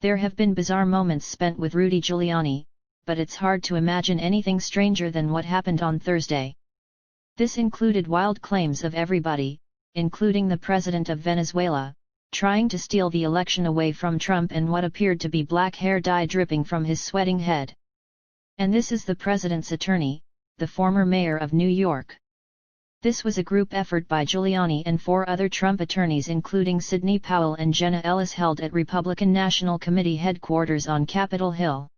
There have been bizarre moments spent with Rudy Giuliani, but it's hard to imagine anything stranger than what happened on Thursday. This included wild claims of everybody, including the president of Venezuela, trying to steal the election away from Trump and what appeared to be black hair dye dripping from his sweating head. And this is the president's attorney, the former mayor of New York. This was a group effort by Giuliani and 4 other Trump attorneys including Sidney Powell and Jenna Ellis held at Republican National Committee headquarters on Capitol Hill.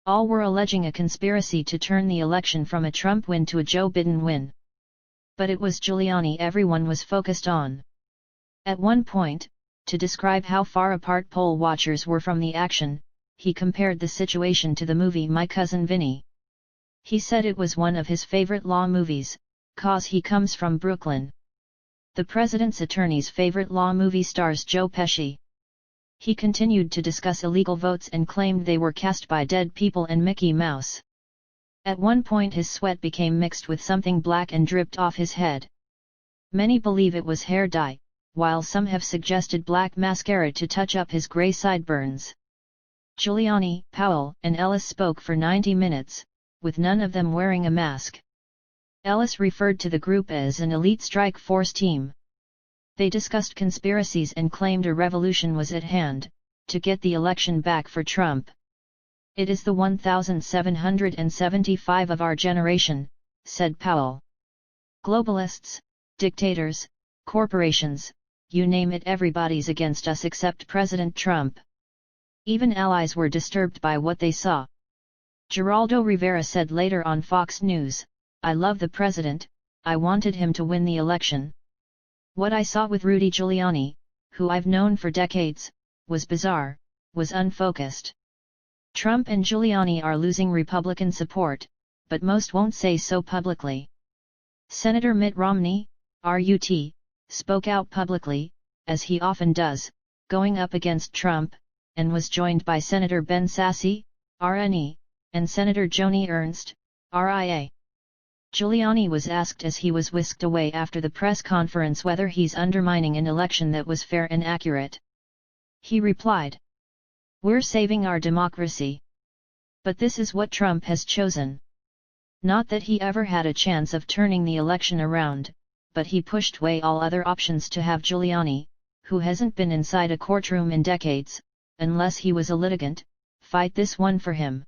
All were alleging a conspiracy to turn the election from a Trump win to a Joe Biden win. But it was Giuliani everyone was focused on. At one point, to describe how far apart poll watchers were from the action, he compared the situation to the movie My Cousin Vinny. He said it was one of his favorite law movies, 'cause he comes from Brooklyn. The president's attorney's favorite law movie stars Joe Pesci. He continued to discuss illegal votes and claimed they were cast by dead people and Mickey Mouse. At one point his sweat became mixed with something black and dripped off his head. Many believe it was hair dye, while some have suggested black mascara to touch up his gray sideburns. Giuliani, Powell, and Ellis spoke for 90 minutes, with none of them wearing a mask. Ellis referred to the group as an elite strike force team. They discussed conspiracies and claimed a revolution was at hand, to get the election back for Trump. It is the 1775 of our generation, said Powell. Globalists, dictators, corporations, you name it, everybody's against us except President Trump. Even allies were disturbed by what they saw. Geraldo Rivera said later on Fox News, I love the president, I wanted him to win the election. What I saw with Rudy Giuliani, who I've known for decades, was bizarre, was unfocused. Trump and Giuliani are losing Republican support, but most won't say so publicly. Senator Mitt Romney, RUT, spoke out publicly, as he often does, going up against Trump, and was joined by Senator Ben Sasse, RNE, and Senator Joni Ernst, RIA. Giuliani was asked as he was whisked away after the press conference whether he's undermining an election that was fair and accurate. He replied, "We're saving our democracy. But this is what Trump has chosen. Not that he ever had a chance of turning the election around, but he pushed away all other options to have Giuliani, who hasn't been inside a courtroom in decades, unless he was a litigant, fight this one for him."